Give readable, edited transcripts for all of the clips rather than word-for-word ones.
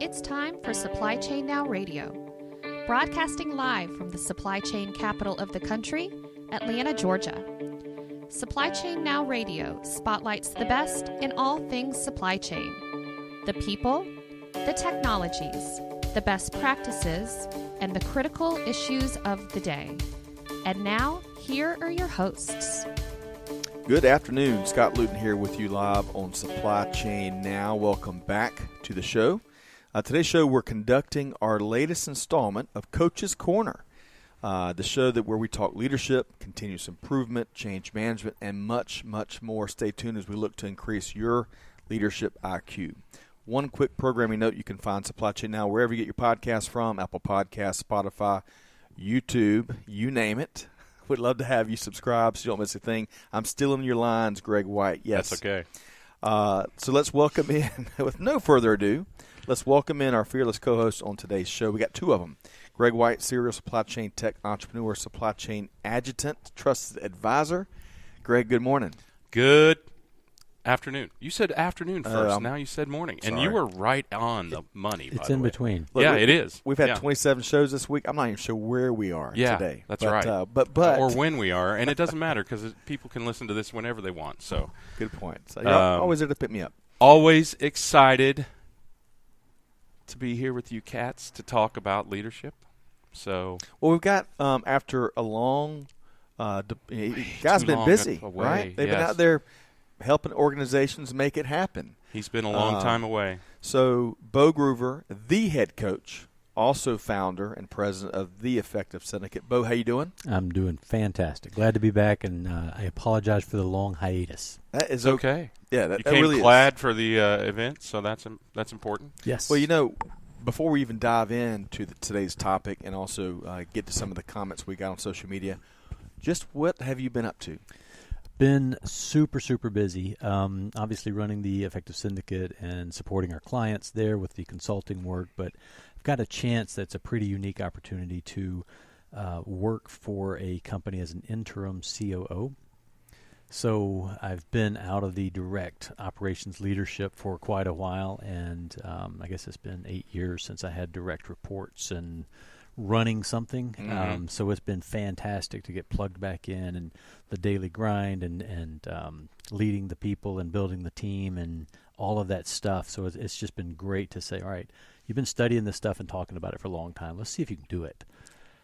It's time for Supply Chain Now Radio, broadcasting live from the supply chain capital of the country, Atlanta, Georgia. Supply Chain Now Radio spotlights the best in all things supply chain. The people, the technologies, the best practices, and the critical issues of the day. And now, here are your hosts. Good afternoon. Scott Luton here with you live on Supply Chain Now. Welcome back to the show. Today's show, we're conducting our latest installment of Coach's Corner, the show where we talk leadership, continuous improvement, change management, and much, much more. Stay tuned as we look to increase your leadership IQ. One quick programming note, you can find Supply Chain Now wherever you get your podcasts from, Apple Podcasts, Spotify, YouTube, you name it. We'd love to have you subscribe so you don't miss a thing. I'm stealing your lines, Greg White. Yes. That's okay. So let's welcome in, with no further ado, let's welcome in our fearless co-hosts on today's show. We got two of them. Greg White, serial supply chain tech entrepreneur, supply chain adjutant, trusted advisor. Greg, good morning. Good afternoon. You said afternoon first. Now you said morning. Sorry. And you were right on the money, It's in between. Look, yeah, it is. We've had 27 shows this week. I'm not even sure where we are today. That's right. But or when we are. And it doesn't matter because people can listen to this whenever they want. So good point. So you're always there to pick me up. Always excited to be here with you cats to talk about leadership. So well, we've got after a long guys been busy, right? They've been out there helping organizations make it happen. He's been a long time away. So Beau Groover, the head coach, also founder and president of the Effective Syndicate. Beau, how you doing? I'm doing fantastic. Glad to be back, and I apologize for the long hiatus. That is okay. Yeah, that you came really glad for the event, so that's important. Yes. Well, before we even dive into today's topic and also get to some of the comments we got on social media, just what have you been up to? Been super, super busy. Obviously running the Effective Syndicate and supporting our clients there with the consulting work, but I've got a chance that's a pretty unique opportunity to work for a company as an interim COO. So I've been out of the direct operations leadership for quite a while, and I guess it's been 8 years since I had direct reports and running something. Mm-hmm. So it's been fantastic to get plugged back in and the daily grind and leading the people and building the team and all of that stuff. So it's just been great to say, all right, you've been studying this stuff and talking about it for a long time. Let's see if you can do it.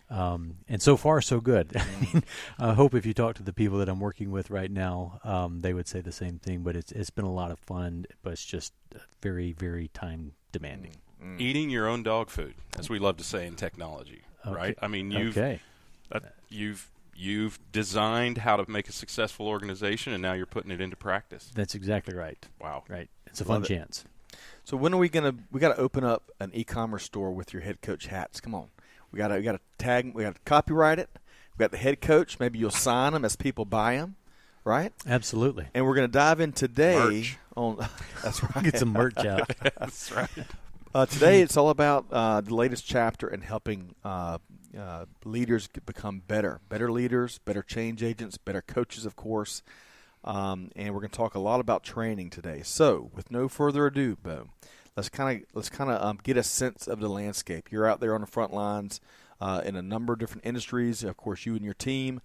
And so far, so good. I mean, I hope if you talk to the people that I'm working with right now, they would say the same thing. But it's been a lot of fun, but it's just very, very time demanding. Eating your own dog food, as we love to say in technology, right? I mean, you've designed how to make a successful organization, and now you're putting it into practice. That's exactly right. Wow. Right. It's a fun chance. So when are we we got to open up an e-commerce store with your head coach hats? Come on. We got to tag, we got to copyright it. We got the head coach. Maybe you'll sign them as people buy them, right? Absolutely. And we're going to dive in today merch. on. That's right. Get some merch out. That's right. Today it's all about the latest chapter in helping leaders become better leaders, better change agents, better coaches, of course. And we're going to talk a lot about training today. So, with no further ado, Beau, let's kind of get a sense of the landscape. You're out there on the front lines in a number of different industries. Of course, you and your team,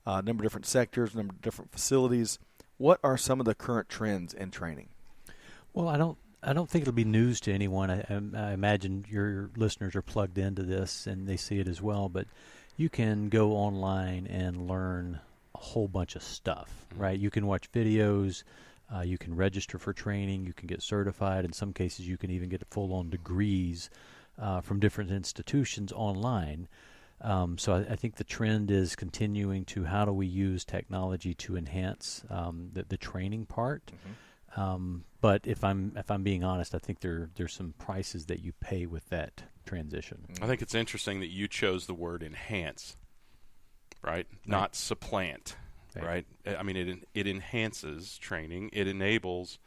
a number of different sectors, a number of different facilities. What are some of the current trends in training? Well, I don't think it'll be news to anyone. I imagine your listeners are plugged into this and they see it as well. But you can go online and learn a whole bunch of stuff, right? You can watch videos. You can register for training. You can get certified. In some cases, you can even get full-on degrees from different institutions online. So I think the trend is continuing to how do we use technology to enhance the training part. Mm-hmm. But if I'm being honest, I think there's some prices that you pay with that transition. I think it's interesting that you chose the word enhance, right? Not supplant, right? I mean, it enhances training. It enables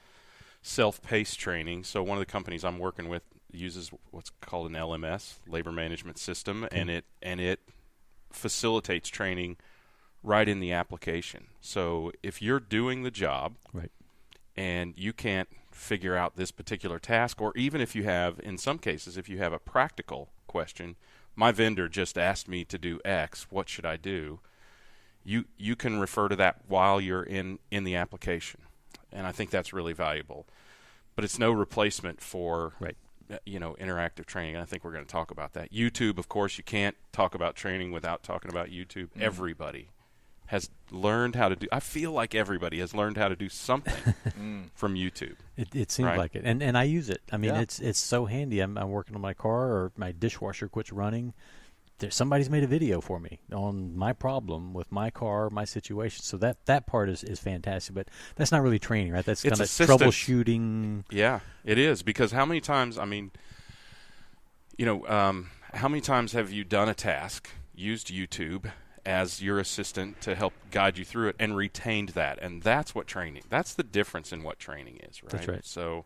self-paced training. So one of the companies I'm working with uses what's called an LMS, labor management system, and it facilitates training right in the application. So if you're doing the job Right. and you can't figure out this particular task, or even if you have, in some cases, if you have a practical question, my vendor just asked me to do X, what should I do? You can refer to that while you're in the application. And I think that's really valuable. But it's no replacement for Right. Interactive training. I think we're going to talk about that. YouTube, of course, you can't talk about training without talking about YouTube. Everybody has learned how to do. I feel like everybody has learned how to do something from YouTube. It seems Right. like it, and I use it. I mean, Yeah. it's so handy. I'm working on my car, or my dishwasher quits running. Somebody's made a video for me on my problem with my car, my situation. So that part is fantastic. But that's not really training, right? That's kind of assistance. troubleshooting. Yeah, it is, because how many times? I mean, how many times have you done a task, used YouTube as your assistant to help guide you through it, and retained that? And that's what training. That's the difference in what training is, right? That's right. So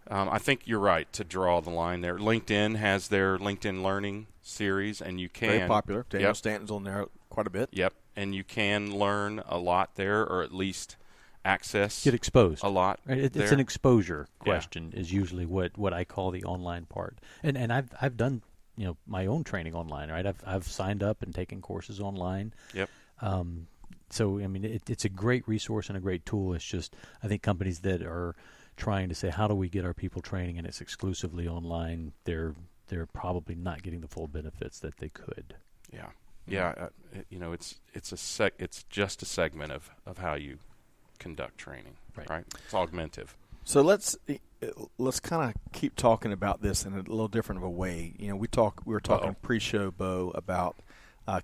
I think you're right to draw the line there. LinkedIn has their LinkedIn Learning series, and you can. Very popular. Daniel Yep. Stanton's on there quite a bit. Yep, and you can learn a lot there, or at least access Get exposed. a lot. Right? It's there. an exposure question is usually what I call the online part. And I've done my own training online, right? I've signed up and taken courses online. Yep. So I mean, it's a great resource and a great tool. It's just I think companies that are trying to say, how do we get our people training, and it's exclusively online, they're probably not getting the full benefits that they could. Yeah, yeah. It's just a segment of how you conduct training, right? It's augmentive. So let's kind of keep talking about this in a little different of a way. We were talking pre-show, Beau, about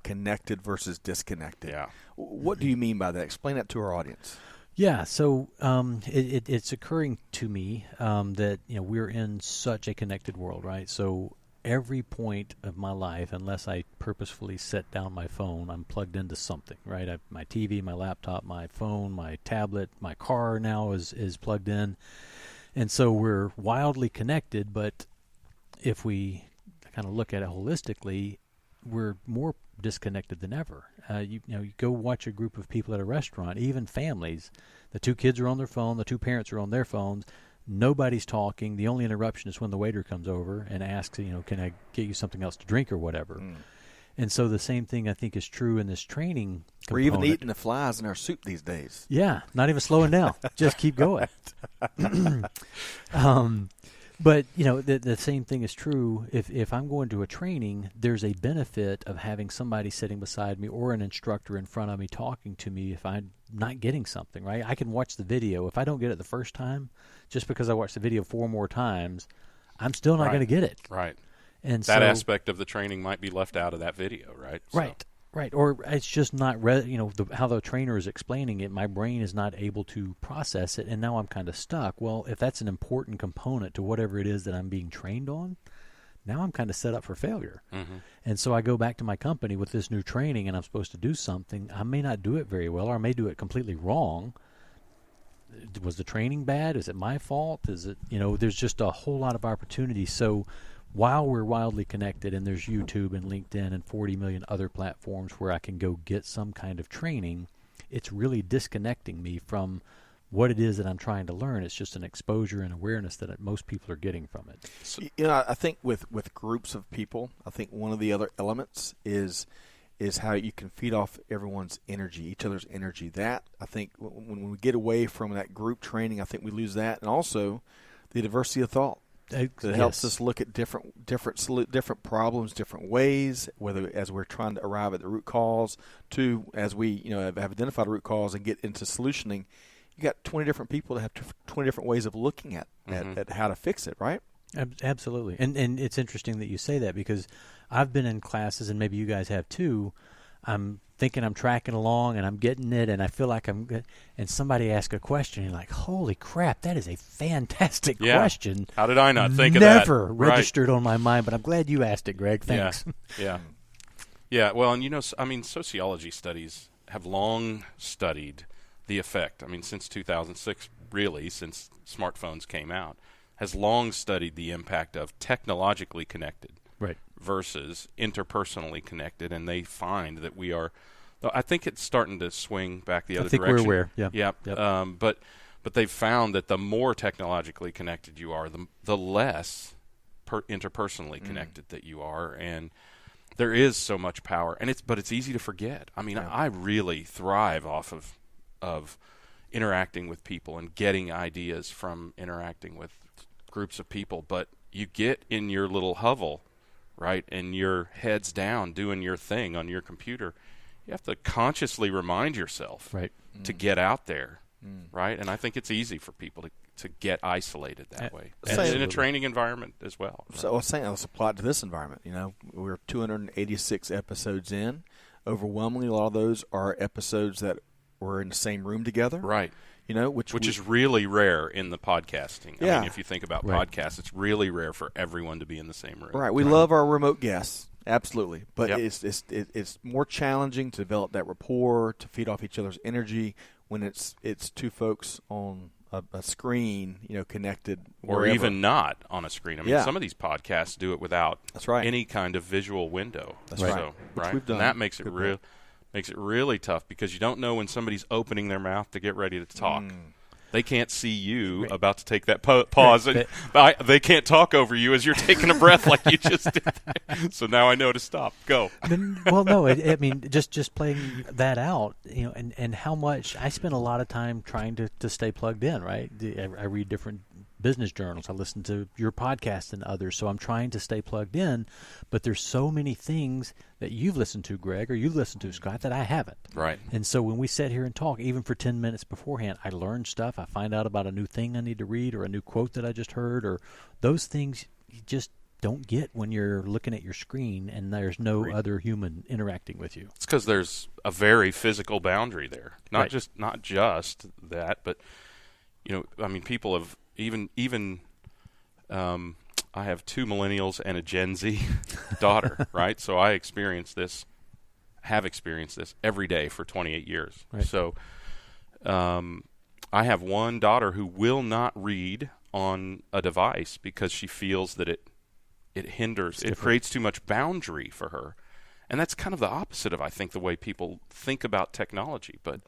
connected versus disconnected. Yeah. What do you mean by that? Explain that to our audience. Yeah, so it's occurring to me that we're in such a connected world, right? So every point of my life, unless I purposefully set down my phone, I'm plugged into something, right? My TV, my laptop, my phone, my tablet, my car now is plugged in, and so we're wildly connected. But if we kind of look at it holistically, we're more disconnected than ever. You go watch a group of people at a restaurant, even families. The two kids are on their phone, the two parents are on their phones. Nobody's talking. The only interruption is when the waiter comes over and asks, can I get you something else to drink or whatever. And so the same thing I think is true in this training component. We're even eating the flies in our soup these days. Yeah, not even slowing down. Just keep going. But the same thing is true. If I'm going to a training, there's a benefit of having somebody sitting beside me or an instructor in front of me talking to me if I'm not getting something, right? I can watch the video. If I don't get it the first time, just because I watched the video 4 more times, I'm still not going to get it. Right. And that aspect of the training might be left out of that video, right? Right. Or it's just not, how the trainer is explaining it, my brain is not able to process it, and now I'm kind of stuck. Well, if that's an important component to whatever it is that I'm being trained on, now I'm kind of set up for failure. Mm-hmm. And so I go back to my company with this new training, and I'm supposed to do something. I may not do it very well, or I may do it completely wrong. Was the training bad? Is it my fault? Is it, there's just a whole lot of opportunity. So while we're wildly connected, and there's YouTube and LinkedIn and 40 million other platforms where I can go get some kind of training, it's really disconnecting me from what it is that I'm trying to learn. It's just an exposure and awareness that most people are getting from it. So, I think with groups of people, I think one of the other elements is how you can feed off everyone's energy, each other's energy. That, I think, when we get away from that group training, I think we lose that, and also the diversity of thought. It helps us look at different problems, different ways, whether as we're trying to arrive at the root cause, to as we have identified root cause and get into solutioning. You got 20 different people that have 20 different ways of looking at how to fix it, right? Absolutely. And it's interesting that you say that, because I've been in classes, and maybe you guys have too. I'm thinking I'm tracking along and I'm getting it, and I feel like I'm good. And somebody asks a question, and you're like, holy crap, that is a fantastic question. How did I not think of that? Never registered on my mind, but I'm glad you asked it, Greg. Thanks. Yeah. Well, and sociology studies have long studied the effect. Since 2006, really, since smartphones came out, has long studied the impact of technologically connected versus interpersonally connected, and they find that we are I think it's starting to swing back the other I think direction. we're aware. Yeah. Yep. But they've found that the more technologically connected you are, the less interpersonally connected that you are, and there is so much power. But it's easy to forget. I mean, I really thrive off of interacting with people and getting ideas from interacting with groups of people. But you get in your little hovel, right, and your head's down doing your thing on your computer. You have to consciously remind yourself to get out there, right? And I think it's easy for people to get isolated that way, and in a training environment as well. Right? So I was saying, let's apply it to this environment. You know, we're 286 episodes in. Overwhelmingly, a lot of those are episodes that were in the same room together. Right. You know, which is really rare in the podcasting. Yeah. I mean, if you think about podcasts, it's really rare for everyone to be in the same room. Right. We love our remote guests. Absolutely, but Yep. it's more challenging to develop that rapport, to feed off each other's energy when it's two folks on a screen, you know, connected, or wherever. even not on a screen. I mean, some of these podcasts do it without any kind of visual window. That's right. So, Which we've done. And that makes it really tough because you don't know when somebody's opening their mouth to get ready to talk. They can't see you about to take that pause, and they can't talk over you as you're taking a breath like you just did. So now I know to stop. Go. Well, no, I mean, just playing that out, you know, and how much I spend a lot of time trying to stay plugged in, right? I read different business journals. I listen to your podcast and others, so I'm trying to stay plugged in. But there's so many things that you've listened to, Greg, or you've listened to, Scott, that I haven't. Right. And so when we sit here and talk, even for 10 minutes beforehand, I learn stuff. I find out about a new thing I need to read or a new quote that I just heard, or those things you just don't get when you're looking at your screen and there's no other human interacting with you. It's because there's a very physical boundary there. Not just that, but, you know, I mean, people have even I have 2 millennials and a Gen Z daughter, right? So I have experienced this every day for 28 years. Right. So I have one daughter who will not read on a device because she feels that it hinders, it creates too much boundary for her. And that's kind of the opposite of, I think, the way people think about technology. But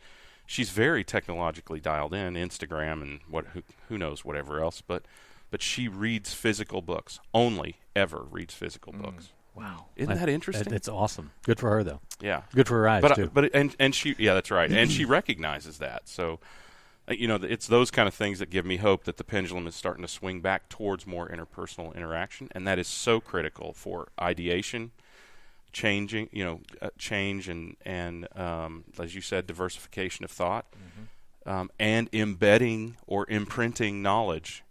she's very technologically dialed in, Instagram and who knows whatever else. But she reads physical books. Only ever reads physical books. Wow, isn't that interesting? That's awesome. Good for her, though. Yeah, good for her eyes too. And she, that's right. And she recognizes that. So, you know, it's those kind of things that give me hope that the pendulum is starting to swing back towards more interpersonal interaction, and that is so critical for ideation, change and as you said, diversification of thought, and embedding or imprinting knowledge.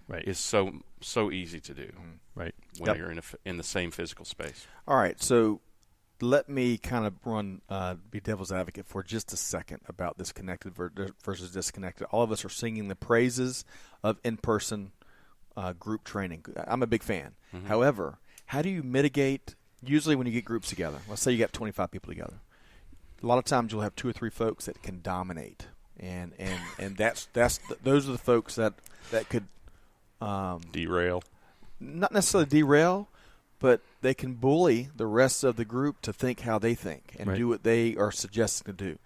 Right. Is so easy to do. Right. When you're in the same physical space. All right. So let me kind of be devil's advocate for just a second about this connected versus disconnected. All of us are singing the praises of in-person group training. I'm a big fan. However, how do you mitigate? Usually when you get groups together, let's say you got 25 people together, a lot of times you'll have 2 or 3 folks that can dominate, and those are the folks that could derail. Not necessarily derail, but they can bully the rest of the group to think how they think and do what they are suggesting to do.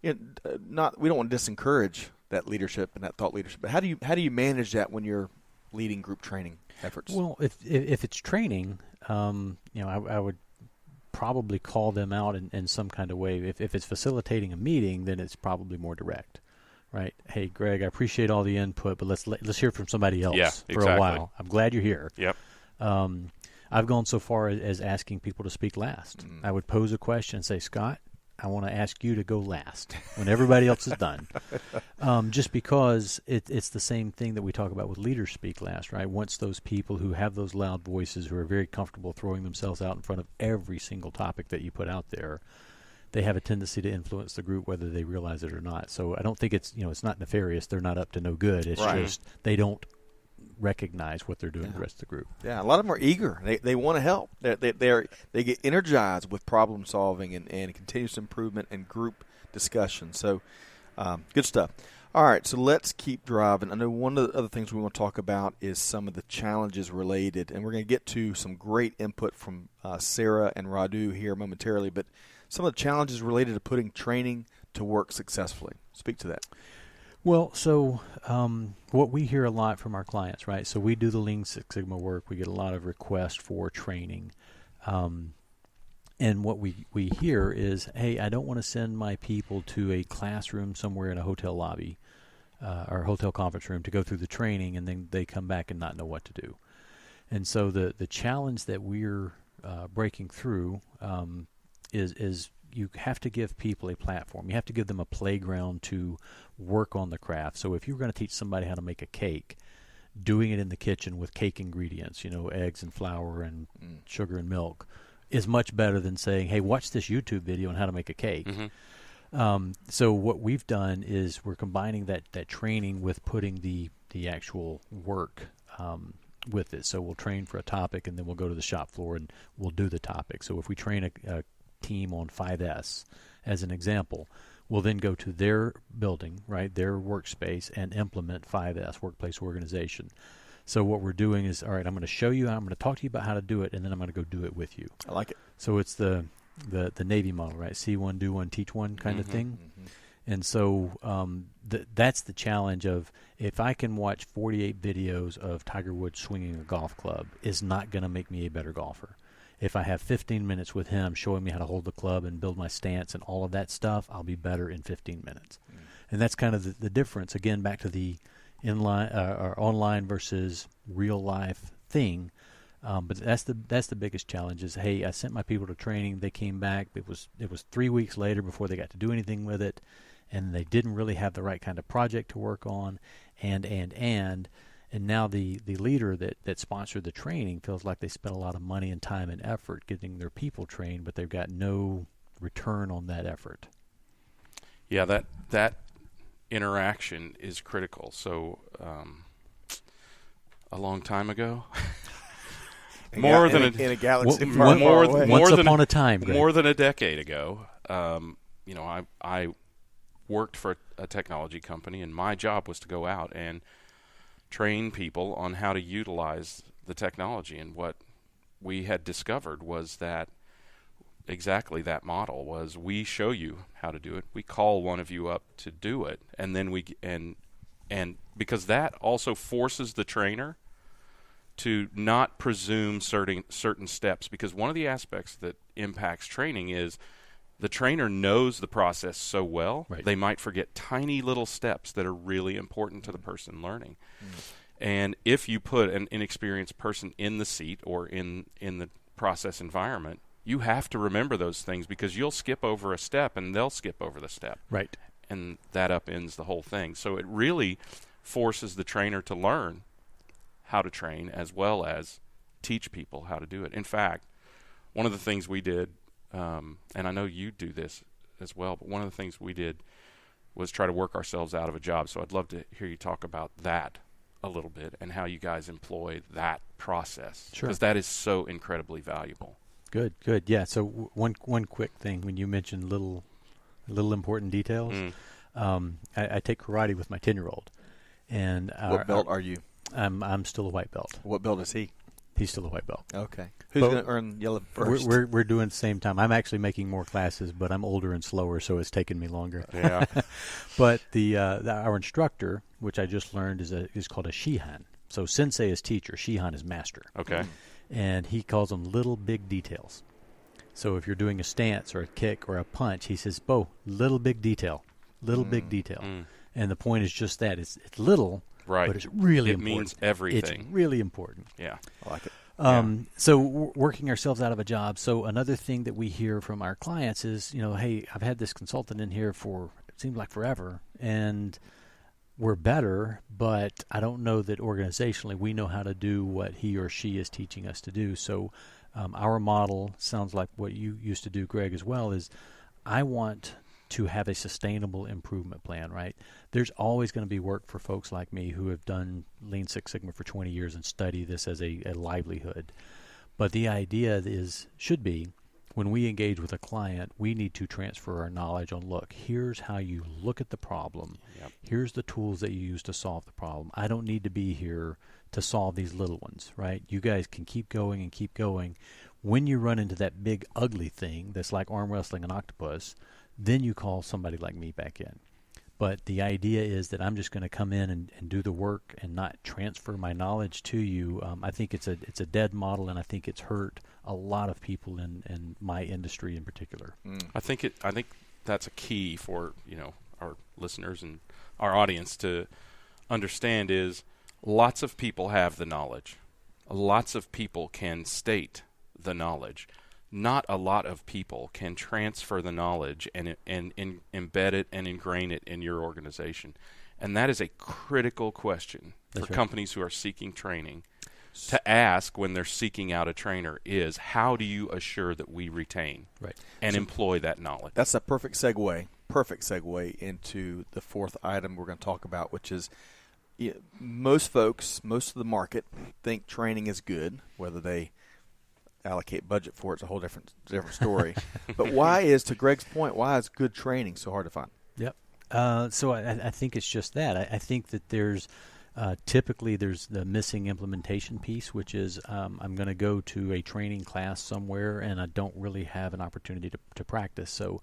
We don't want to discourage that leadership and that thought leadership, but how do you manage that when you're leading group training efforts? Well, if it's training, I would probably call them out in some kind of way. If it's facilitating a meeting, then it's probably more direct. Right. Hey, Greg, I appreciate all the input, but let's hear from somebody else for a while. I'm glad you're here. Yep. I've gone so far as asking people to speak last. I would pose a question and say, Scott, I want to ask you to go last when everybody else is done. Just because it's the same thing that we talk about with leaders speak last, right? Once those people who have those loud voices, who are very comfortable throwing themselves out in front of every single topic that you put out there, they have a tendency to influence the group whether they realize it or not. So I don't think it's not nefarious. They're not up to no good. It's just they don't recognize what they're doing the rest of the group. Yeah, a lot of them are eager. They want to help. They get energized with problem solving and continuous improvement and group discussion. So good stuff. All right, so let's keep driving. I know one of the other things we want to talk about is some of the challenges related, and we're going to get to some great input from Sarah and Radu here momentarily. But some of the challenges related to putting training to work successfully? Speak to that. Well, so what we hear a lot from our clients, right? So we do the Lean Six Sigma work. We get a lot of requests for training. And what we hear is, hey, I don't want to send my people to a classroom somewhere in a hotel lobby or a hotel conference room to go through the training, and then they come back and not know what to do. And so the challenge that we're breaking through is you have to give people a platform. You have to give them a playground to work on the craft. So if you're going to teach somebody how to make a cake, doing it in the kitchen with cake ingredients, eggs and flour and sugar and milk, is much better than saying, hey, watch this YouTube video on how to make a cake. Mm-hmm. So what we've done is we're combining that training with putting the actual work with it. So we'll train for a topic, and then we'll go to the shop floor and we'll do the topic. So if we train a team on 5S as an example, we'll then go to their building, right, their workspace, and implement 5S, workplace organization. So what we're doing is, all right, I'm going to show you, I'm going to talk to you about how to do it, and then I'm going to go do it with you. I like it. So it's the Navy model, right? See one, do one, teach one kind of thing. Mm-hmm. And so that's the challenge of, if I can watch 48 videos of Tiger Woods swinging a golf club, is not going to make me a better golfer. If I have 15 minutes with him showing me how to hold the club and build my stance and all of that stuff, I'll be better in 15 minutes. Mm. And that's kind of the difference, again, back to the or online versus real life thing. But that's the biggest challenge is, hey, I sent my people to training. They came back. It was 3 weeks later before they got to do anything with it, and they didn't really have the right kind of project to work on, and now the leader that sponsored the training feels like they spent a lot of money and time and effort getting their people trained, but they've got no return on that effort. Yeah, that interaction is critical. So a long time ago, in a galaxy more upon a time, Greg. More than a decade ago, I worked for a technology company, and my job was to go out and train people on how to utilize the technology. And what we had discovered was that exactly that model was, we show you how to do it, we call one of you up to do it, and then and because that also forces the trainer to not presume certain steps, because one of the aspects that impacts training is the trainer knows the process so well, right, they might forget tiny little steps that are really important to the person learning. And if you put an inexperienced person in the seat or in the process environment, you have to remember those things, because you'll skip over a step and they'll skip over the step. Right. And that upends the whole thing. So it really forces the trainer to learn how to train as well as teach people how to do it. In fact, one of the things we did, and I know you do this as well, but one of the things we did was try to work ourselves out of a job. So I'd love to hear you talk about that a little bit and how you guys employ that process. Sure. Because that is so incredibly valuable. Good. Yeah. So one quick thing, when you mentioned little important details, I take karate with my 10-year-old, and what belt are you? I'm still a white belt. What belt is he? He's still a white belt. Okay. Who's going to earn yellow first? We're doing the same time. I'm actually making more classes, but I'm older and slower, so it's taking me longer. Yeah. But our instructor, which I just learned, is called a Shihan. So sensei is teacher, Shihan is master. Okay. And he calls them little big details. So if you're doing a stance or a kick or a punch, he says, Beau, little big detail, big detail. And the point is just that. It's little, right, but it's really important. It means everything. It's really important. Yeah. I like it. So working ourselves out of a job. So another thing that we hear from our clients is, hey, I've had this consultant in here for, it seems like forever, and we're better, but I don't know that organizationally we know how to do what he or she is teaching us to do. So our model sounds like what you used to do, Greg, as well, is I want to have a sustainable improvement plan, right? There's always going to be work for folks like me who have done Lean Six Sigma for 20 years and study this as a livelihood. But the idea should be, when we engage with a client, we need to transfer our knowledge on, look, here's how you look at the problem. Yep. Here's the tools that you use to solve the problem. I don't need to be here to solve these little ones, right? You guys can keep going and keep going. When you run into that big ugly thing that's like arm wrestling an octopus, then you call somebody like me back in. But the idea is that I'm just going to come in and do the work and not transfer my knowledge to you. I think it's a dead model, and I think it's hurt a lot of people in my industry in particular. I think that's a key for our listeners and our audience to understand is lots of people have the knowledge. Lots of people can state the knowledge. Not a lot of people can transfer the knowledge and embed it and ingrain it in your organization. And that is a critical question for companies who are seeking training to ask when they're seeking out a trainer is, how do you assure that we retain and employ that knowledge? That's a perfect segue into the fourth item we're going to talk about, which is most folks, most of the market think training is good, whether they allocate budget for it's a whole different story. But to Greg's point, why is good training so hard to find? Yep. So I think it's just that. I think that there's typically there's the missing implementation piece, which is I'm going to go to a training class somewhere and I don't really have an opportunity to practice. So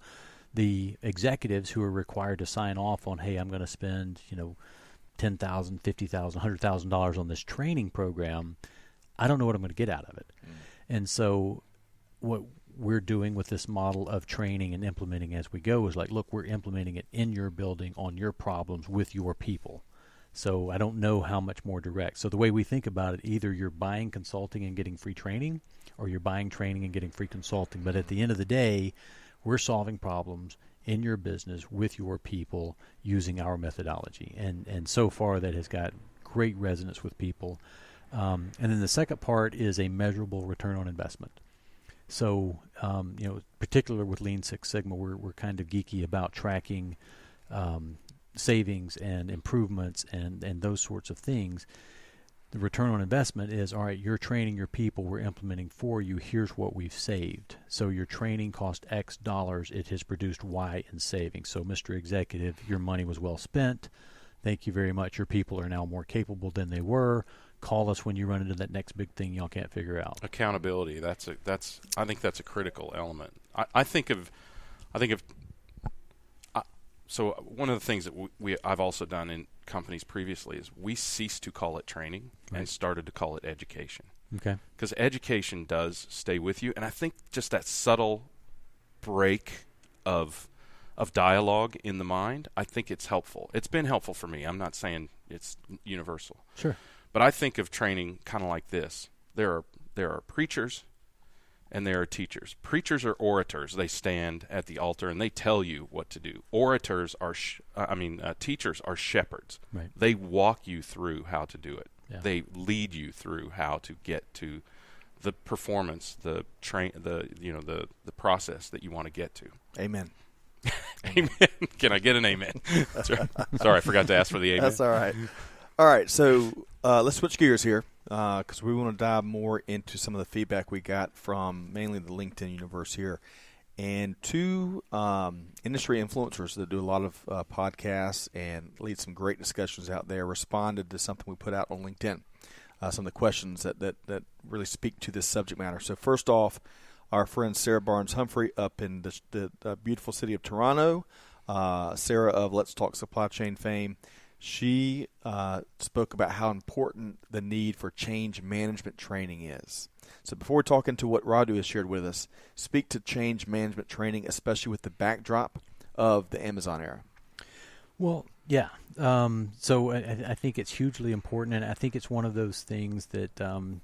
the executives who are required to sign off on, hey, I'm going to spend $10,000, $50,000, $100,000 on this training program, I don't know what I'm going to get out of it. And so what we're doing with this model of training and implementing as we go is like, look, we're implementing it in your building on your problems with your people. So I don't know how much more direct. So the way we think about it, either you're buying consulting and getting free training, or you're buying training and getting free consulting. But at the end of the day, we're solving problems in your business with your people using our methodology. And so far that has got great resonance with people. And then the second part is a measurable return on investment. So, particular with Lean Six Sigma, we're kind of geeky about tracking savings and improvements and those sorts of things. The return on investment is, all right, you're training your people, we're implementing for you, here's what we've saved. So your training cost X dollars, it has produced Y in savings. So Mr. Executive, your money was well spent. Thank you very much. Your people are now more capable than they were. Call us when you run into that next big thing y'all can't figure out. Accountability. I think that's a critical element. So one of the things that I've also done in companies previously is we ceased to call it training and started to call it education. Okay. Because education does stay with you, and I think just that subtle break of dialogue in the mind, I think it's helpful. It's been helpful for me. I'm not saying it's universal. Sure. But I think of training kind of like this. There are preachers and there are teachers. Preachers are orators. They stand at the altar and they tell you what to do. Orators are, teachers are shepherds. Right. They walk you through how to do it. Yeah. They lead you through how to get to the performance, the process that you want to get to. Amen. Amen. Can I get an amen? Sorry, I forgot to ask for the amen. That's all right. All right, so let's switch gears here because we want to dive more into some of the feedback we got from mainly the LinkedIn universe here. And two industry influencers that do a lot of podcasts and lead some great discussions out there responded to something we put out on LinkedIn, some of the questions that really speak to this subject matter. So first off, our friend Sarah Barnes-Humphrey up in the beautiful city of Toronto, Sarah of Let's Talk Supply Chain fame, she spoke about how important the need for change management training is. So before we talk into what Radu has shared with us, speak to change management training, especially with the backdrop of the Amazon era. Well, yeah. So I think it's hugely important, and I think it's one of those things that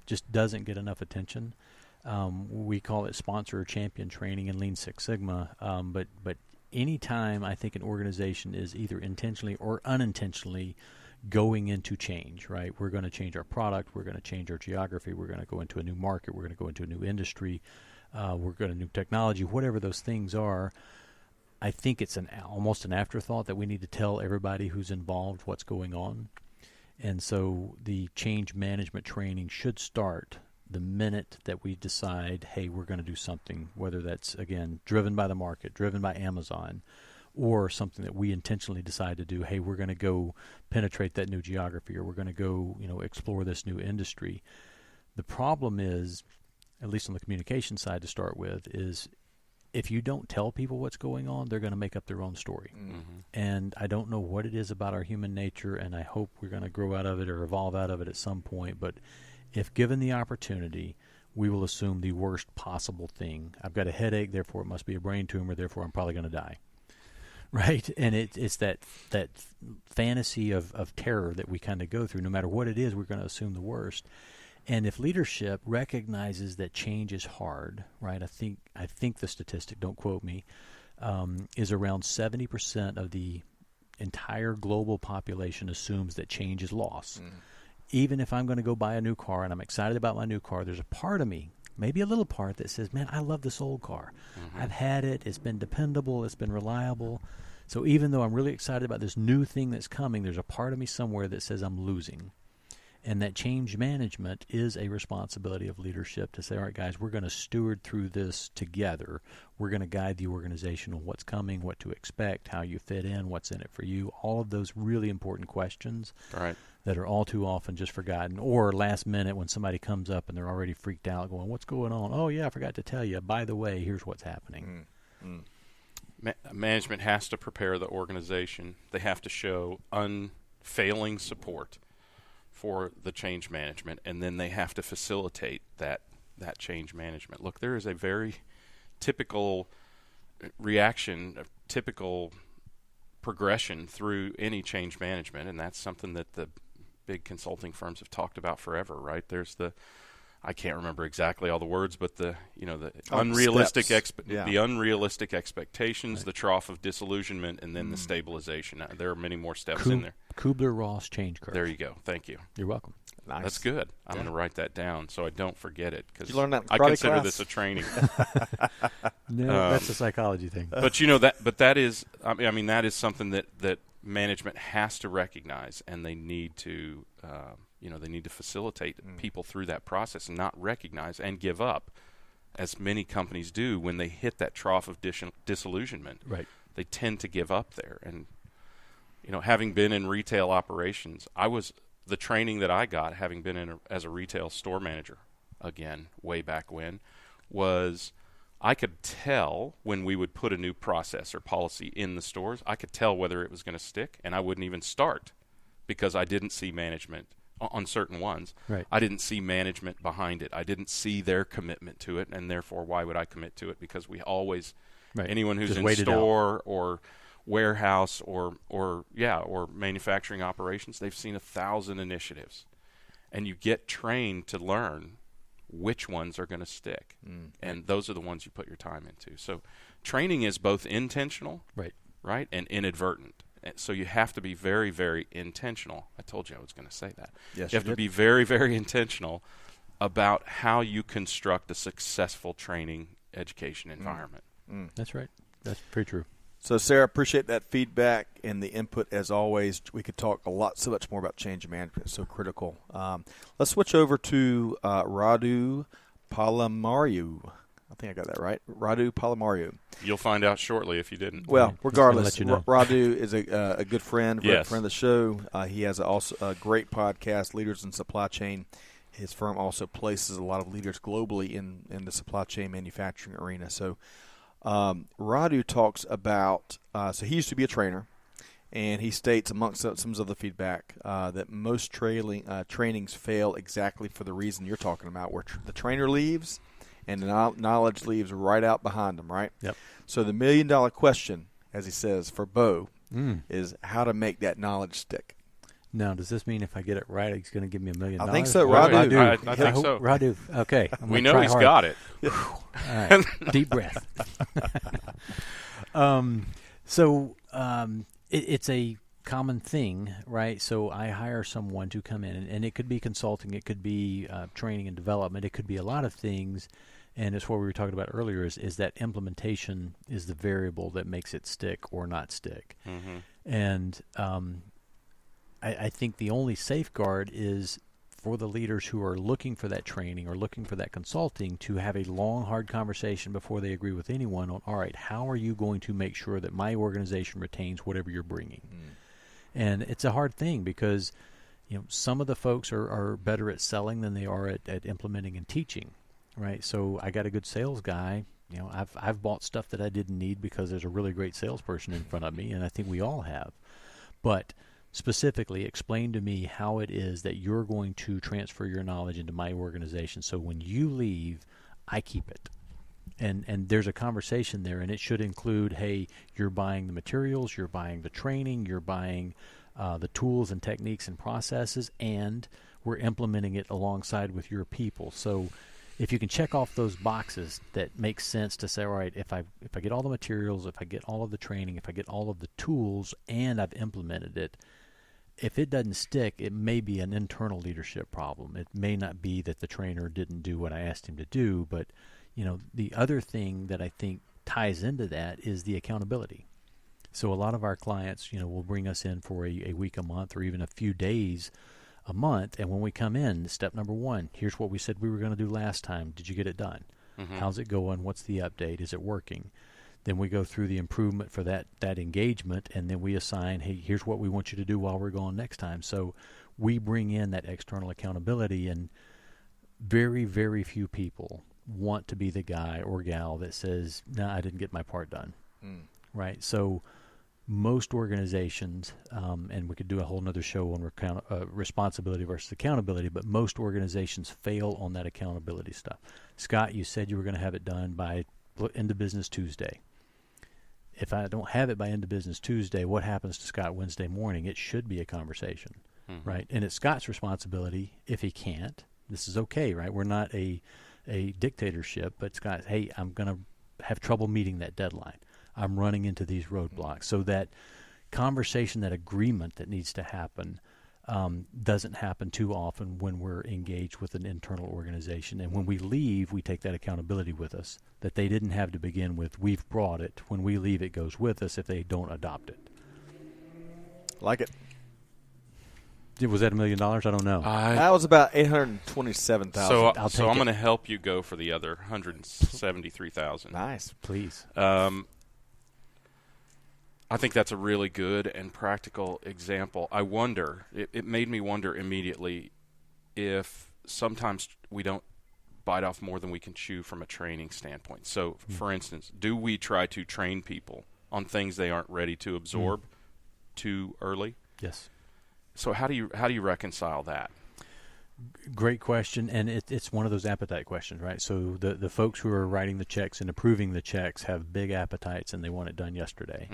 just doesn't get enough attention. We call it sponsor or champion training in Lean Six Sigma, but anytime I think an organization is either intentionally or unintentionally going into change, right? We're going to change our product, we're going to change our geography, we're going to go into a new market, we're going to go into a new industry, we're going to new technology, whatever those things are. I think it's almost an afterthought that we need to tell everybody who's involved what's going on. And so the change management training should start the minute that we decide, hey, we're going to do something, whether that's, again, driven by the market, driven by Amazon, or something that we intentionally decide to do, hey, we're going to go penetrate that new geography, or we're going to go, explore this new industry. The problem is at least on the communication side to start with, is if you don't tell people what's going on, they're going to make up their own story. Mm-hmm. And I don't know what it is about our human nature, and I hope we're going to grow out of it or evolve out of it at some point. But if given the opportunity, we will assume the worst possible thing. I've got a headache, therefore it must be a brain tumor, therefore I'm probably going to die. Right? And it's that fantasy of terror that we kind of go through. No matter what it is, we're going to assume the worst. And if leadership recognizes that change is hard, right? I think the statistic, don't quote me, is around 70% of the entire global population assumes that change is loss. Even if I'm going to go buy a new car and I'm excited about my new car, there's a part of me, maybe a little part, that says, man, I love this old car. I've had it. It's been dependable. It's been reliable. So even though I'm really excited about this new thing that's coming, there's a part of me somewhere that says I'm losing. And that change management is a responsibility of leadership to say, all right, guys, we're going to steward through this together. We're going to guide the organization on what's coming, what to expect, how you fit in, what's in it for you, all of those really important questions that are all too often just forgotten. Or last minute when somebody comes up and they're already freaked out going, what's going on? Oh, yeah, I forgot to tell you. By the way, here's what's happening. Management has to prepare the organization. They have to show unfailing support for the change management, and then they have to facilitate that change management. Look, there is a very typical reaction, a typical progression through any change management, and that's something that the big consulting firms have talked about forever, right? There's I can't remember exactly all the words, but the unrealistic the unrealistic expectations, the trough of disillusionment, and then the stabilization. There are many more steps in there. Kubler-Ross change curve. There you go. Thank you. You're welcome. Nice. That's good. I'm going to write that down so I don't forget it, because I consider this a training. No, that's a psychology thing. But that is that is something that management has to recognize, and they need to they need to facilitate people through that process and not recognize and give up, as many companies do when they hit that trough of disillusionment. Right. They tend to give up there. And having been in retail operations, the training that I got, having been as a retail store manager, again, way back when, was I could tell when we would put a new process or policy in the stores, I could tell whether it was going to stick, and I wouldn't even start because I didn't see management on certain ones. Right. I didn't see management behind it. I didn't see their commitment to it, and therefore why would I commit to it? Because we always, anyone who's just in store or warehouse or manufacturing operations, they've seen 1,000 initiatives, and you get trained to learn which ones are going to stick, and those are the ones you put your time into. So training is both intentional, right, and inadvertent. So you have to be very, very intentional. I told you I was going to say that. Yes, you have to be very, very intentional about how you construct a successful training education environment. That's right. That's pretty true. So, Sarah, appreciate that feedback and the input as always. We could talk so much more about change management. It's so critical. Let's switch over to Radu Palamariu. I think I got that right. Radu Palamariu. You'll find out shortly if you didn't. Well, regardless, Radu is a good friend, friend of the show. He has also a great podcast, Leaders in Supply Chain. His firm also places a lot of leaders globally in the supply chain manufacturing arena. So Radu talks about, so he used to be a trainer, and he states amongst some of the feedback that most trainings fail exactly for the reason you're talking about, where the trainer leaves and the knowledge leaves right out behind them, right? Yep. So the $1 million question, as he says, for Beau, is how to make that knowledge stick. Now, does this mean if I get it right, he's going to give me $1 million? I think so, Radu. I think so. Radu, okay. We know he's got it. All right, deep breath. It's a common thing, right? So I hire someone to come in, and it could be consulting, it could be training and development, it could be a lot of things, and it's what we were talking about earlier is that implementation is the variable that makes it stick or not stick. And I think the only safeguard is for the leaders who are looking for that training or looking for that consulting to have a long, hard conversation before they agree with anyone on, all right, how are you going to make sure that my organization retains whatever you're bringing? And it's a hard thing because some of the folks are better at selling than they are at implementing and teaching, right? So I got a good sales guy. You know, I've bought stuff that I didn't need because there's a really great salesperson in front of me, and I think we all have. But specifically, explain to me how it is that you're going to transfer your knowledge into my organization so when you leave, I keep it. And there's a conversation there, and it should include, hey, you're buying the materials, you're buying the training, you're buying the tools and techniques and processes, and we're implementing it alongside with your people. So if you can check off those boxes, that makes sense to say, all right, if I get all the materials, if I get all of the training, if I get all of the tools, and I've implemented it, if it doesn't stick, it may be an internal leadership problem. It may not be that the trainer didn't do what I asked him to do, but you know, the other thing that I think ties into that is the accountability. So a lot of our clients, you know, will bring us in for a week, a month, or even a few days a month. And when we come in, step number one, here's what we said we were going to do last time. Did you get it done? Mm-hmm. How's it going? What's the update? Is it working? Then we go through the improvement for that engagement, and then we assign, hey, here's what we want you to do while we're gone next time. So we bring in that external accountability, and very, very few people want to be the guy or gal that says, no, I didn't get my part done. Right? So most organizations, and we could do a whole nother show on responsibility versus accountability, but most organizations fail on that accountability stuff. Scott, you said you were going to have it done by end of business Tuesday. If I don't have it by end of business Tuesday, what happens to Scott Wednesday morning? It should be a conversation, right? And it's Scott's responsibility if he can't. This is okay, right? We're not a dictatorship, but Scott, hey, I'm going to have trouble meeting that deadline. I'm running into these roadblocks. So that conversation, that agreement that needs to happen doesn't happen too often when we're engaged with an internal organization. And when we leave, we take that accountability with us that they didn't have to begin with. We've brought it. When we leave, it goes with us if they don't adopt it. Like it. Was that $1 million? I don't know. That was about $827,000. So I'm going to help you go for the other $173,000. Nice, please. I think that's a really good and practical example. I wonder. It made me wonder immediately if sometimes we don't bite off more than we can chew from a training standpoint. So, for instance, do we try to train people on things they aren't ready to absorb too early? Yes. So how do you reconcile that? Great question, and it's one of those appetite questions, right? So the folks who are writing the checks and approving the checks have big appetites, and they want it done yesterday.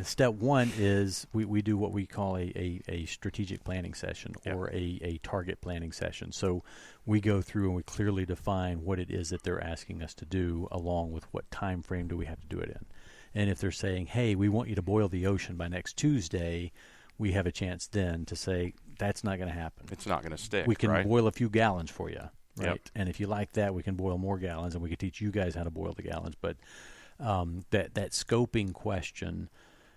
Step one is we do what we call a strategic planning session or a target planning session. So we go through and we clearly define what it is that they're asking us to do, along with what time frame do we have to do it in. And if they're saying, hey, we want you to boil the ocean by next Tuesday, we have a chance then to say, that's not going to happen. It's not going to stick. We can right? boil a few gallons for you, right? Yep. And if you like that, we can boil more gallons, and we can teach you guys how to boil the gallons. But that scoping question,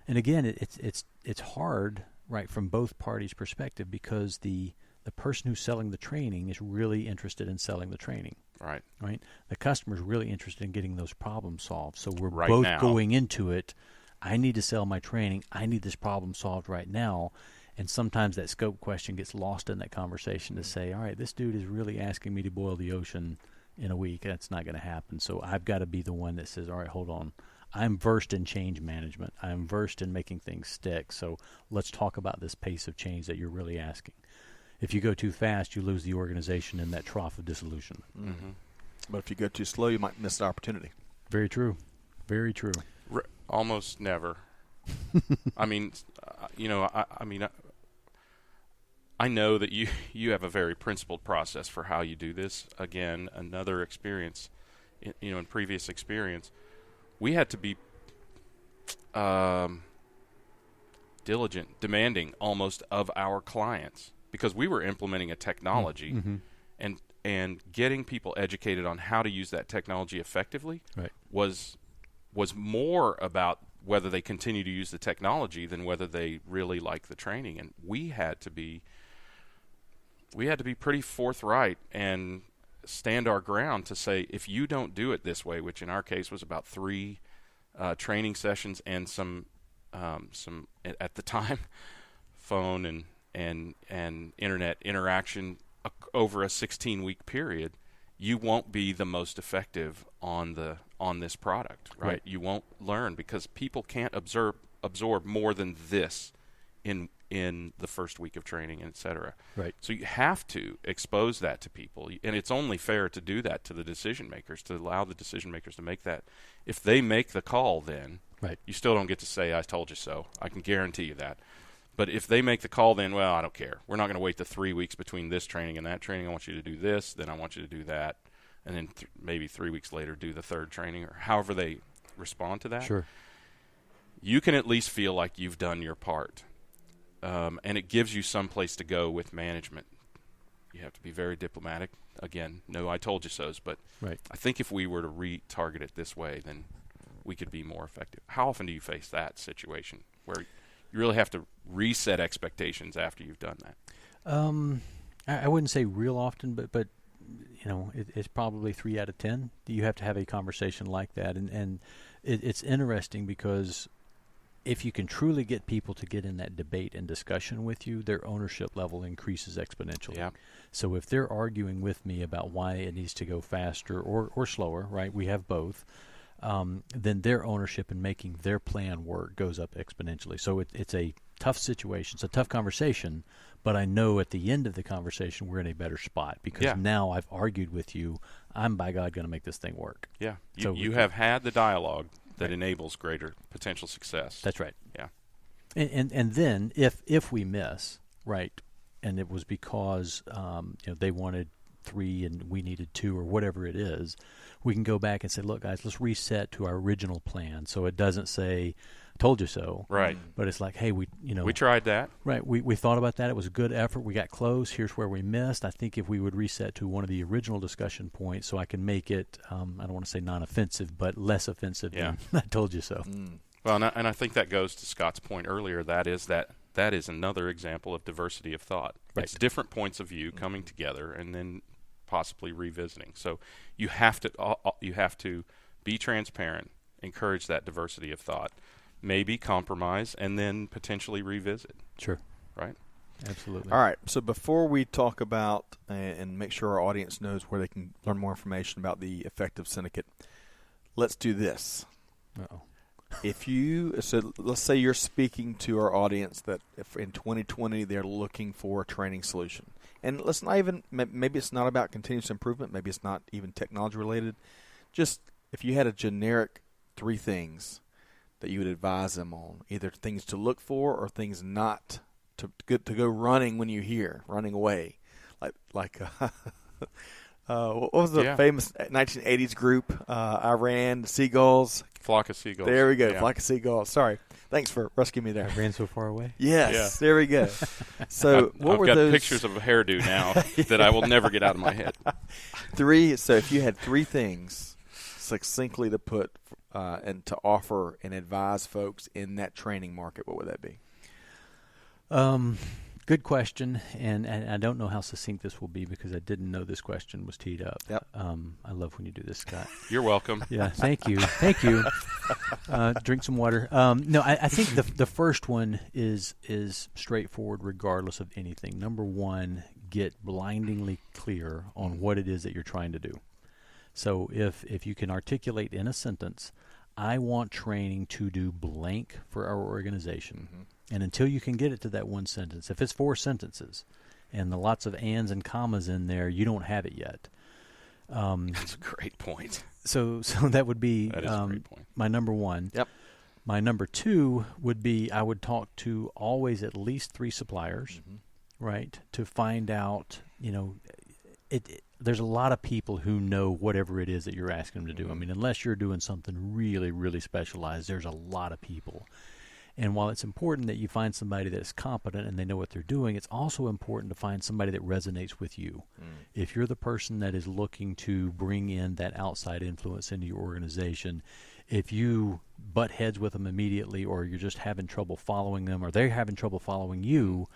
and again, it's hard, right, from both parties' perspective, because the person who's selling the training is really interested in selling the training. Right. Right. The customer's really interested in getting those problems solved. So we're right both now. Going into it. I need to sell my training. I need this problem solved right now. And sometimes that scope question gets lost in that conversation to say, all right, this dude is really asking me to boil the ocean in a week. That's not going to happen. So I've got to be the one that says, all right, hold on. I'm versed in change management. I'm versed in making things stick. So let's talk about this pace of change that you're really asking. If you go too fast, you lose the organization in that trough of dissolution. Mm-hmm. But if you go too slow, you might miss an opportunity. Very true. Very true. Almost never. I mean, I know that you have a very principled process for how you do this. Again, another experience, in previous experience, we had to be diligent, demanding almost of our clients, because we were implementing a technology, and getting people educated on how to use that technology effectively was more about whether they continue to use the technology than whether they really like the training. And we had to be pretty forthright and stand our ground to say, if you don't do it this way, which in our case was about 3 training sessions and some at the time phone and internet interaction over a 16-week period. you won't be the most effective on this product, right? You won't learn because people can't absorb more than this in the first week of training, et cetera. Right. So you have to expose that to people, and it's only fair to do that to the decision makers, to allow the decision makers to make that. If they make the call, then you still don't get to say, I told you so. I can guarantee you that. But if they make the call, then, well, I don't care. We're not going to wait the 3 weeks between this training and that training. I want you to do this, then I want you to do that, and then maybe 3 weeks later do the third training, or however they respond to that. Sure. You can at least feel like you've done your part, and it gives you some place to go with management. You have to be very diplomatic. Again, no I told you so's, but I think if we were to retarget it this way, then we could be more effective. How often do you face that situation where you really have to reset expectations after you've done that? I wouldn't say real often, but it's probably 3 out of 10. You have to have a conversation like that, and it's interesting because if you can truly get people to get in that debate and discussion with you, their ownership level increases exponentially. Yeah. So if they're arguing with me about why it needs to go faster or slower, right? We have both. Then their ownership in making their plan work goes up exponentially. So it's a tough situation. It's a tough conversation, but I know at the end of the conversation we're in a better spot because now I've argued with you. I'm, by God, going to make this thing work. Yeah. You have had the dialogue that enables greater potential success. That's right. Yeah. And then if we miss, right, and it was because they wanted 3 and we needed 2 or whatever it is, we can go back and say, look, guys, let's reset to our original plan. So it doesn't say, told you so. Right. But it's like, hey, we tried that. Right. We thought about that. It was a good effort. We got close. Here's where we missed. I think if we would reset to one of the original discussion points so I can make it, I don't want to say non-offensive, but less offensive than I told you so. Well, and I think that goes to Scott's point earlier. That is another example of diversity of thought. Right. It's different points of view coming together and then possibly revisiting. So you have to be transparent, encourage that diversity of thought, maybe compromise, and then potentially revisit. Sure. Right? Absolutely. All right. So before we talk about and make sure our audience knows where they can learn more information about the Effective Syndicate, let's do this. Uh-oh. Let's say you're speaking to our audience that if in 2020 they're looking for a training solution. And let's not even, maybe it's not about continuous improvement. Maybe it's not even technology related. Just if you had a generic 3 things that you would advise them on, either things to look for or things not to go running when you hear, running away. Like what was the famous 1980s group? Iran, the Seagulls. Flock of Seagulls. There we go, yeah. Flock of Seagulls. Sorry. Thanks for rescuing me there. I ran so far away? Yes, there we go. So I've got pictures of a hairdo now that I will never get out of my head. 3. So if you had 3 things succinctly to put and to offer and advise folks in that training market, what would that be? Good question, and I don't know how succinct this will be because I didn't know this question was teed up. Yep. I love when you do this, Scott. You're welcome. Yeah, thank you. Thank you. Drink some water. No, I think the first one is straightforward regardless of anything. Number 1, get blindingly clear on what it is that you're trying to do. So if you can articulate in a sentence, I want training to do blank for our organization. Mm-hmm. And until you can get it to that one sentence, if it's 4 sentences and the lots of ands and commas in there, you don't have it yet. That's a great point. So that would be that is a great point. My number 1. Yep. My number 2 would be I would talk to always at least 3 suppliers, right, to find out, there's a lot of people who know whatever it is that you're asking them to do. I mean, unless you're doing something really, really specialized, there's a lot of people. And while it's important that you find somebody that's competent and they know what they're doing, it's also important to find somebody that resonates with you. If you're the person that is looking to bring in that outside influence into your organization, if you butt heads with them immediately or you're just having trouble following them or they're having trouble following you,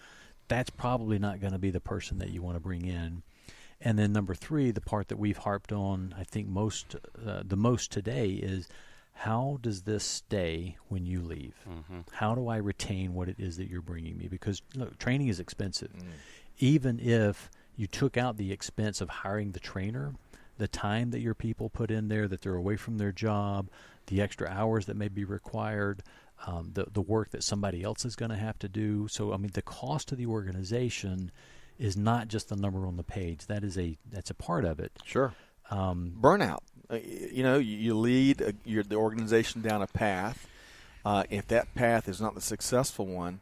that's probably not going to be the person that you want to bring in. And then number 3, the part that we've harped on, I think the most today is, how does this stay when you leave? Mm-hmm. How do I retain what it is that you're bringing me? Because look, training is expensive. Even if you took out the expense of hiring the trainer, the time that your people put in there, that they're away from their job, the extra hours that may be required, the work that somebody else is going to have to do. So, I mean, the cost to the organization is not just the number on the page. That's a part of it. Sure. Burnout. You lead the organization down a path. If that path is not the successful one,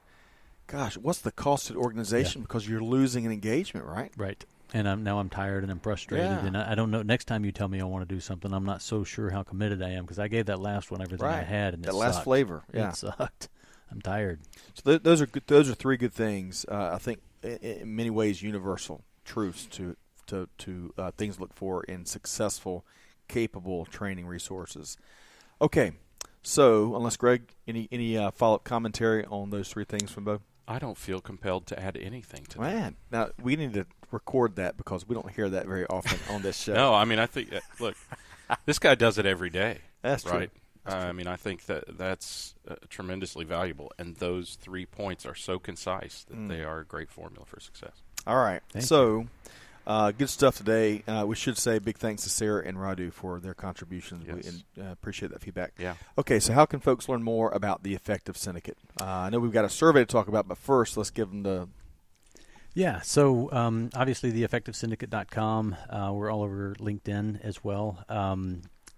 gosh, what's the cost to the organization? Because you're losing an engagement, right? Right. And I'm tired and I'm frustrated, and I don't know. Next time you tell me I want to do something, I'm not so sure how committed I am, because I gave that last one everything I had, and that it last sucked. flavor. Yeah, it sucked. I'm tired. So those are good. Those are three good things. I think in many ways universal truths to things to look for in successful, capable training resources. Okay, so unless Greg, any follow-up commentary on those three things from Beau? I don't feel compelled to add anything to that. Man, now we need to record that because we don't hear that very often on this show. No, I mean, I think, look, this guy does it every day. That's right? True. That's true. I mean, I think that's tremendously valuable, and those 3 points are so concise that they are a great formula for success. All right. Thank you. Good stuff today. We should say big thanks to Sarah and Radu for their contributions. Yes. We appreciate that feedback. Yeah. Okay, so how can folks learn more about the Effective Syndicate? I know we've got a survey to talk about, but first let's give them the... Yeah, so obviously theeffectivesyndicate.com. We're all over LinkedIn as well.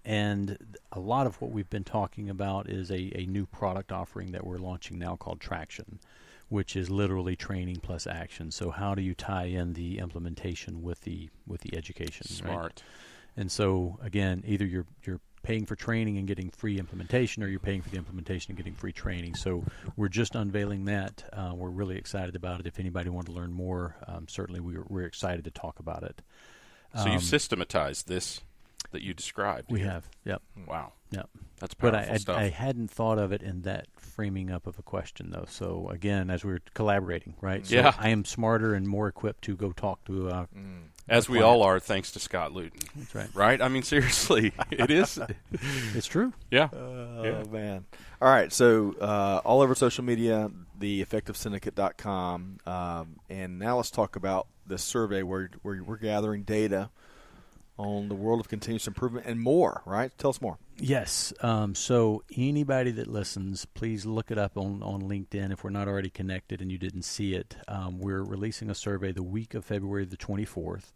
And a lot of what we've been talking about is a new product offering that we're launching now called Traction, which is literally training plus action. So how do you tie in the implementation with the education? Smart. Right? And so again, either you're paying for training and getting free implementation, or you're paying for the implementation and getting free training. So we're just unveiling that. We're really excited about it. If anybody wanted to learn more, certainly we're excited to talk about it. So you've systematized this that you described. We have. Yep. Wow. Yep. That's powerful but stuff. I hadn't thought of it in that framing up of a question, though. So again, as we're collaborating, right? So yeah. I am smarter and more equipped to go talk to as we all are, thanks to Scott Luton. That's right. Right? I mean, seriously, it is. It's true. Yeah. Oh, man. All right, so all over social media, theeffectivesyndicate.com. And now let's talk about this survey where we're gathering data on the world of continuous improvement and more, right? Tell us more. Yes. So anybody that listens, please look it up on LinkedIn if we're not already connected and you didn't see it. We're releasing a survey the week of February the 24th,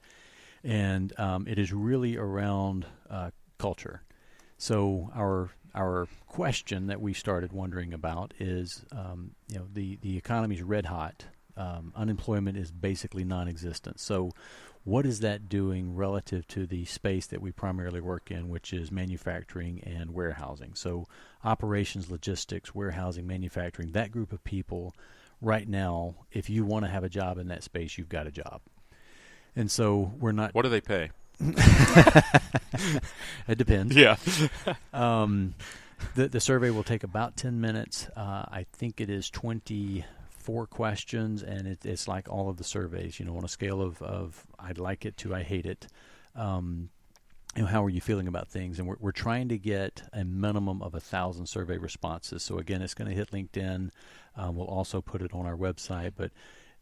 and it is really around culture. So our question that we started wondering about is, the economy's red hot. Unemployment is basically non-existent. So what is that doing relative to the space that we primarily work in, which is manufacturing and warehousing? So operations, logistics, warehousing, manufacturing, that group of people right now, if you want to have a job in that space, you've got a job. And so we're not... What do they pay? It depends. Yeah. The survey will take about 10 minutes. I think it is 24 questions, and it's like all of the surveys, on a scale of I'd like it to I hate it. How are you feeling about things? And we're trying to get a minimum of 1,000 survey responses. So again, it's going to hit LinkedIn. We'll also put it on our website, but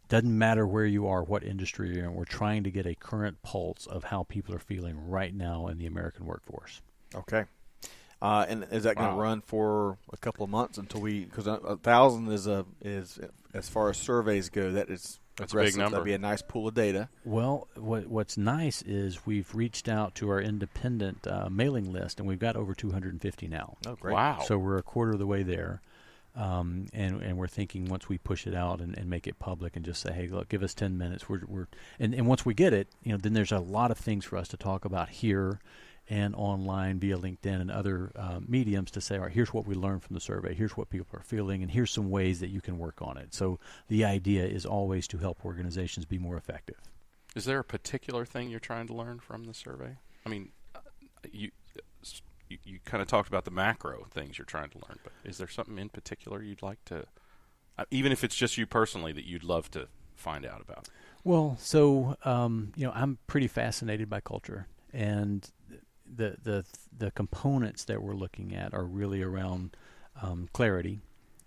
doesn't matter where you are, what industry you're in. We're trying to get a current pulse of how people are feeling right now in the American workforce. Okay. And is that going to run for a couple of months until because 1,000 is as far as surveys go, that's a big number. That'd be a nice pool of data. Well, what's nice is we've reached out to our independent mailing list, and we've got over 250 now. Oh, great! Wow! So we're a quarter of the way there, and we're thinking once we push it out and make it public and just say, hey, look, give us 10 minutes. And once we get it, then there's a lot of things for us to talk about here and online via LinkedIn and other mediums to say, all right, here's what we learned from the survey, here's what people are feeling, and here's some ways that you can work on it. So the idea is always to help organizations be more effective. Is there a particular thing you're trying to learn from the survey? I mean, you kind of talked about the macro things you're trying to learn, but is there something in particular you'd like to, even if it's just you personally, that you'd love to find out about? Well, so I'm pretty fascinated by culture, and the components that we're looking at are really around clarity,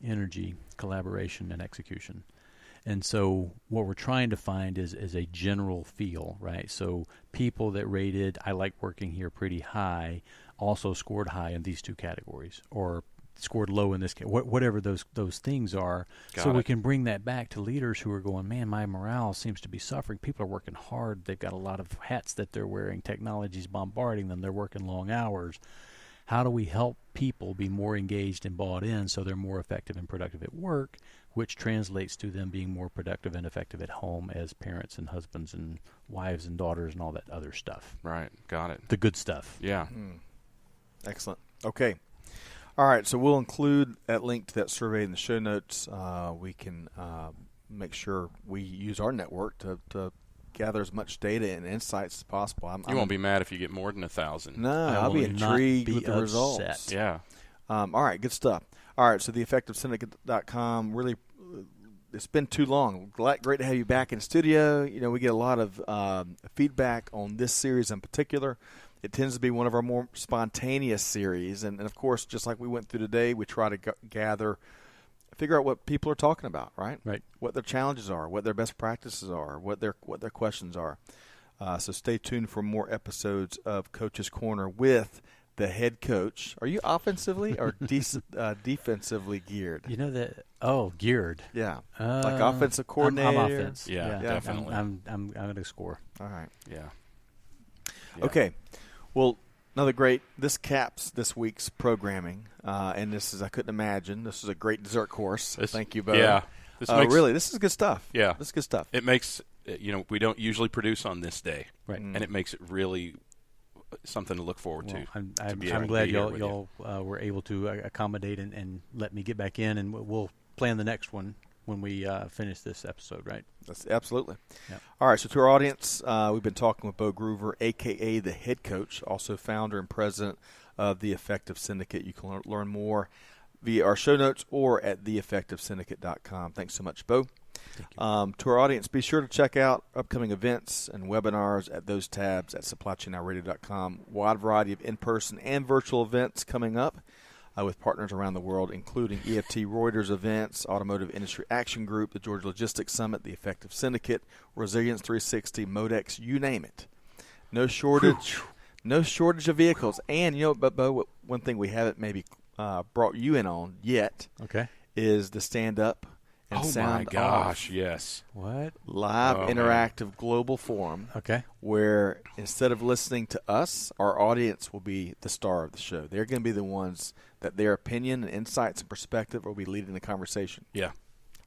energy, collaboration, and execution. And so what we're trying to find is a general feel, right? So people that rated, I like working here pretty high, also scored high in these two categories, or scored low in this case, whatever those things are. So we can bring that back to leaders who are going, man, my morale seems to be suffering. People are working hard. They've got a lot of hats that they're wearing. Technology's bombarding them. They're working long hours. How do we help people be more engaged and bought in so they're more effective and productive at work, which translates to them being more productive and effective at home as parents and husbands and wives and daughters and all that other stuff. Right. Got it. The good stuff. Yeah. Excellent. Okay. All right, so we'll include that link to that survey in the show notes. We can make sure we use our network to gather as much data and insights as possible. You won't be mad if you get more than 1,000. No, I'll be intrigued with the results. Yeah. All right, good stuff. All right, so theeffectivesyndicate.com, really, it's been too long. Great to have you back in studio. You know, we get a lot of feedback on this series in particular. It tends to be one of our more spontaneous series. And of course, just like we went through today, we try to figure out what people are talking about, right? Right. What their challenges are, what their best practices are, what their questions are. So stay tuned for more episodes of Coach's Corner with the head coach. Are you offensively or defensively geared? You know that? Oh, geared. Yeah, like offensive coordinator. I'm offense. Yeah, definitely. I'm going to score. All right. Yeah. Okay. Well, this caps this week's programming, and this is, I couldn't imagine, this is a great dessert course. Thank you, Beau. Yeah. This is good stuff. Yeah. This is good stuff. It makes, we don't usually produce on this day. Right. And it makes it really something to look forward to. I'm glad y'all were able to accommodate and let me get back in, and we'll plan the next one when we finish this episode, right? That's absolutely. Yep. All right, so to our audience, we've been talking with Beau Groover, a.k.a. the head coach, also founder and president of The Effective Syndicate. You can learn more via our show notes or at theeffectivesyndicate.com. Thanks so much, Beau. To our audience, be sure to check out upcoming events and webinars at those tabs at supplychainnow.radio.com. Wide variety of in-person and virtual events coming up with partners around the world, including EFT Reuters events, Automotive Industry Action Group, the Georgia Logistics Summit, the Effective Syndicate, Resilience 360, Modex, you name it. No shortage of vehicles. And, but Beau, one thing we haven't maybe brought you in on yet is the stand-up and sound off. Yes. What? Live interactive global forum. Okay. Where instead of listening to us, our audience will be the star of the show. They're going to be the ones that their opinion and insights and perspective will be leading the conversation. Yeah.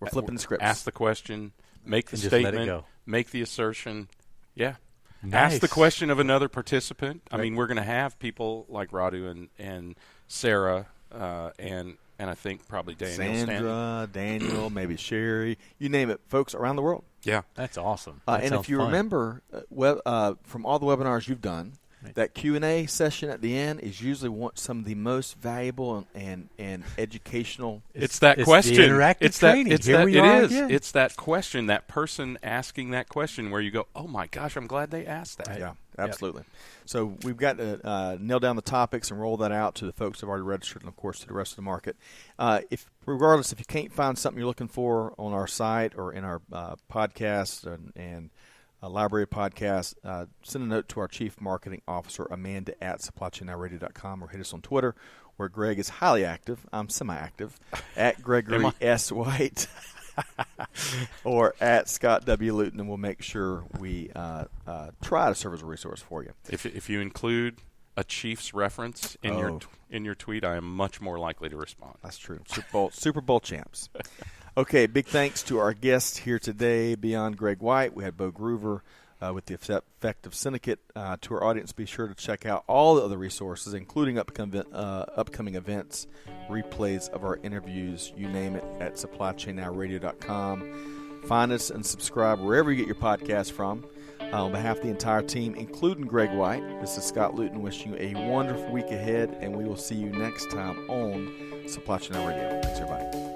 We're flipping the scripts. Ask the question, make the and statement, just let it go. Make the assertion. Yeah. Nice. Ask the question of another participant. I mean, we're going to have people like Radu and Sarah and I think probably Daniel. Sandra, Daniel, maybe Sherry. You name it, folks around the world. Yeah. That's awesome. And if you remember, from all the webinars you've done, that Q&A session at the end is usually some of the most valuable and educational. It's that question. The interactive training. It's that question, that person asking that question where you go, oh, my gosh, I'm glad they asked that. Yeah, absolutely. Yep. So we've got to nail down the topics and roll that out to the folks who have already registered and, of course, to the rest of the market. Regardless, if you can't find something you're looking for on our site or in our podcast and library podcast, send a note to our Chief Marketing Officer, Amanda, at supplychainnowradio.com, or hit us on Twitter, where Greg is highly active. I'm semi-active, at Gregory S. White, or at Scott W. Luton, and we'll make sure we try to serve as a resource for you. If you include a Chiefs reference in your tweet, I am much more likely to respond. That's true. Super Bowl champs. Okay, big thanks to our guests here today. Beyond Greg White, we had Beau Groover with the Effective Syndicate. To our audience, be sure to check out all the other resources, including upcoming events, replays of our interviews, you name it, at supplychainnowradio.com. Find us and subscribe wherever you get your podcasts from. On behalf of the entire team, including Greg White, this is Scott Luton wishing you a wonderful week ahead, and we will see you next time on Supply Chain Now Radio. Thanks, everybody.